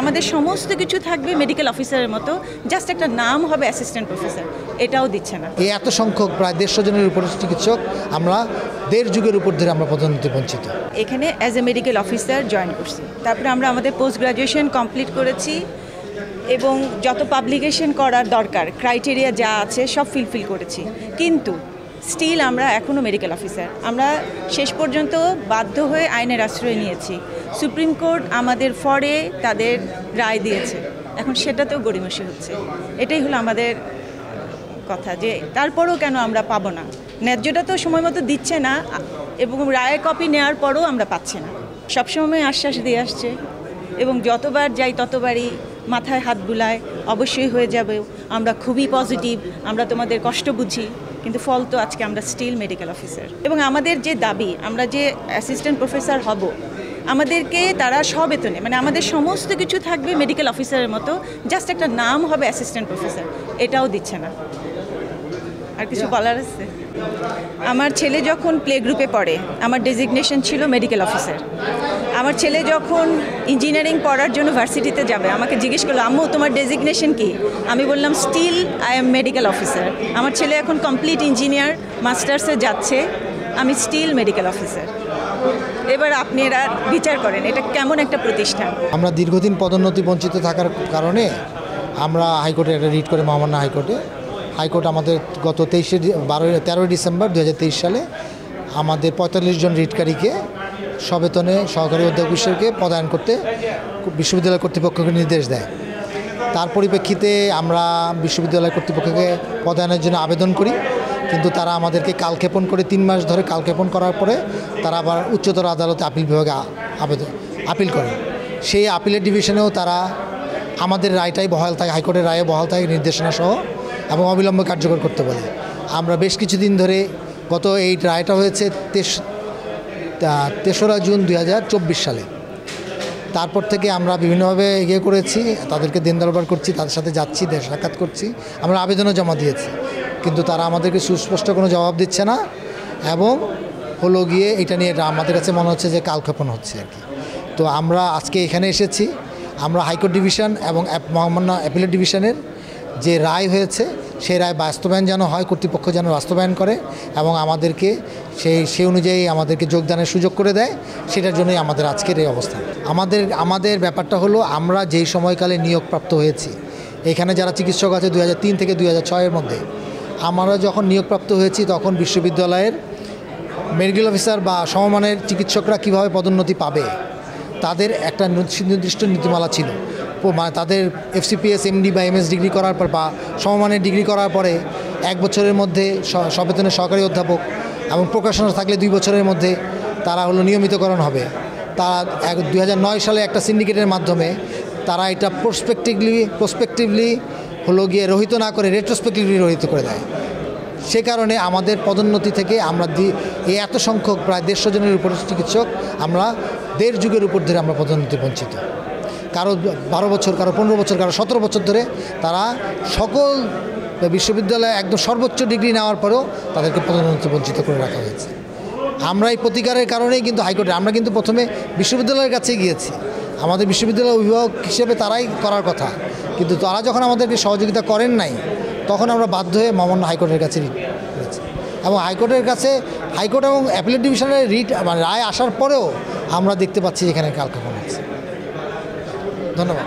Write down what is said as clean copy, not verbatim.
আমাদের সমস্ত কিছু থাকবে মেডিকেল অফিসারের মতো, জাস্ট একটা নাম হবে অ্যাসিস্ট্যান্ট প্রফেসর, এটাও দিচ্ছে না। এই এত সংখ্যক প্রায় 150 জনের উপর চিকিৎসক আমরা 1.5 যুগের উপর ধরে আমরা পদোন্নতি বঞ্চিত। এখানে as a medical officer join করছি, তারপরে আমরা আমাদের পোস্ট গ্রাজুয়েশন কমপ্লিট করেছি এবং যত পাবলিকেশন করার দরকার ক্রাইটেরিয়া যা আছে সব ফিল করেছি, কিন্তু স্টিল আমরা এখনও মেডিকেল অফিসার। আমরা শেষ পর্যন্ত বাধ্য হয়ে আইনের আশ্রয় নিয়েছি। সুপ্রিম কোর্ট আমাদের ফরে তাদের রায় দিয়েছে, এখন সেটাতেও গড়িমসি হচ্ছে। এটাই হলো আমাদের কথা, যে তারপরেও কেন আমরা পাবো না, ন্যায্যটা তো সময় মতো দিচ্ছে না এবং রায় কপি নেওয়ার পরও আমরা পাচ্ছি না। সবসময় আশ্বাস দিয়ে আসছে এবং যতবার যাই ততবারই মাথায় হাত বুলায়, অবশ্যই হয়ে যাবে, আমরা খুবই পজিটিভ, আমরা তোমাদের কষ্ট বুঝি, কিন্তু ফল তো আজকে আমরা স্টিল মেডিকেল অফিসার। এবং আমাদের যে দাবি, আমরা যে অ্যাসিস্ট্যান্ট প্রফেসর হব, আমাদেরকে তারা সবেতনে, মানে আমাদের সমস্ত কিছু থাকবে মেডিকেল অফিসারের মতো, জাস্ট একটা নাম হবে অ্যাসিস্ট্যান্ট প্রফেসর, এটাও দিচ্ছে না। আর কিছু বলার আছে? আমার ছেলে যখন প্লে গ্রুপে পড়ে আমার ডেজিগনেশন ছিল মেডিকেল অফিসার। আমার ছেলে যখন ইঞ্জিনিয়ারিং পড়ার জন্য ভার্সিটিতে যাবে আমাকে জিজ্ঞেস করলো, আম্মু তোমার ডেজিগনেশন কি? আমি বললাম still I am medical officer. আমার ছেলে এখন কমপ্লিট ইঞ্জিনিয়ার, মাস্টার্সে যাচ্ছে, আমি স্টিল মেডিকেল অফিসার। এবার আপনারা বিচার করেন এটা কেমন একটা প্রতিষ্ঠান। আমরা দীর্ঘদিন পদোন্নতি বঞ্চিত থাকার কারণে আমরা হাইকোর্টে একটা রিট করে মহামান্য হাইকোর্ট আমাদের গত 13 ডিসেম্বর 2023 সালে আমাদের 45 জন রিটকারীকে সবেতনে সহকারী অধ্যাপককে পদায়ন করতে বিশ্ববিদ্যালয় কর্তৃপক্ষকে নির্দেশ দেয়। তার পরিপ্রেক্ষিতে আমরা বিশ্ববিদ্যালয় কর্তৃপক্ষকে পদায়নের জন্য আবেদন করি, কিন্তু তারা আমাদেরকে কালক্ষেপণ করে 3 মাস ধরে কালক্ষেপণ করার পরে তারা আবার উচ্চতর আদালতে আপিল বিভাগে আপিল করে। সেই আপিলের ডিভিশনেও তারা আমাদের রায়টাই বহাল থাকে, হাইকোর্টের রায়ে বহাল থাকে নির্দেশনা সহ, এবং অবিলম্বে কার্যকর করতে বলে। আমরা বেশ কিছুদিন ধরে, গত এই রায়টা হয়েছে 3রা জুন 2024 সালে, তারপর থেকে আমরা বিভিন্নভাবে এগিয়ে করেছি, তাদেরকে দিন দরবার করছি, তাদের সাথে যাচ্ছি, সাক্ষাৎ করছি, আমরা আবেদনও জমা দিয়েছি, কিন্তু তারা আমাদেরকে সুস্পষ্ট কোনো জবাব দিচ্ছে না, এবং হলো গিয়ে এটা নিয়ে আমাদের কাছে মনে হচ্ছে যে কালক্ষেপণ হচ্ছে আর কি। তো আমরা আজকে এখানে এসেছি, আমরা হাইকোর্ট ডিভিশন এবং মহামান্য অ্যাপিলেট ডিভিশনের যে রায় হয়েছে সেই রায় বাস্তবায়ন যেন হয়, কর্তৃপক্ষ যেন বাস্তবায়ন করে এবং আমাদেরকে সেই অনুযায়ী আমাদেরকে যোগদানের সুযোগ করে দেয়, সেটার জন্যই আমাদের আজকের এই অবস্থান। আমাদের ব্যাপারটা হলো, আমরা যেই সময়কালে নিয়োগপ্রাপ্ত হয়েছি, এখানে যারা চিকিৎসক আছে 2003 থেকে 2006 মধ্যে, আমরা যখন নিয়োগপ্রাপ্ত হয়েছি তখন বিশ্ববিদ্যালয়ের মেডিকেল অফিসার বা সমমানের চিকিৎসকরা কিভাবে পদোন্নতি পাবে তাদের একটা নির্দিষ্ট নীতিমালা ছিল। তাদের FCPS MD বা MS ডিগ্রি করার পর বা সমমানের ডিগ্রি করার পরে 1 বছরের মধ্যে সবেতনের সহকারী অধ্যাপক, এবং প্রকাশনা থাকলে 2 বছরের মধ্যে তারা হলো নিয়মিতকরণ হবে। তারা 2009 সালে একটা সিন্ডিকেটের মাধ্যমে তারা এটা প্রসপেক্টিভলি হলো গিয়ে রহিত না করে রেট্রোস্পেক্টিভলি রহিত করে দেয়। সে কারণে আমাদের পদোন্নতি থেকে আমরা এই এত সংখ্যক প্রায় 150 জনের উপর চিকিৎসক আমরা 1.5 যুগের উপর ধরে আমরা পদোন্নতি বঞ্চিত। কারো 12 বছর, কারো 15 বছর, কারো 17 বছর ধরে তারা সকল বিশ্ববিদ্যালয়ে একদম সর্বোচ্চ ডিগ্রি নেওয়ার পরেও তাদেরকে পদোন্নতি বঞ্চিত করে রাখা হয়েছে। আমরা এই প্রতিকারের কারণেই কিন্তু হাইকোর্টে আমরা কিন্তু প্রথমে বিশ্ববিদ্যালয়ের কাছে গিয়েছি, আমাদের বিশ্ববিদ্যালয়ের অভিভাবক হিসেবে তারাই করার কথা, কিন্তু তারা যখন আমাদেরকে সহযোগিতা করেন নাই তখন আমরা বাধ্য হয়ে মহামান্য হাইকোর্টের কাছে রিট করেছি, এবং হাইকোর্ট এবং অ্যাপিলেট ডিভিশনের রায় আসার পরেও আমরা দেখতে পাচ্ছি এখানে কালক্ষেপণ হচ্ছে। ধন্যবাদ।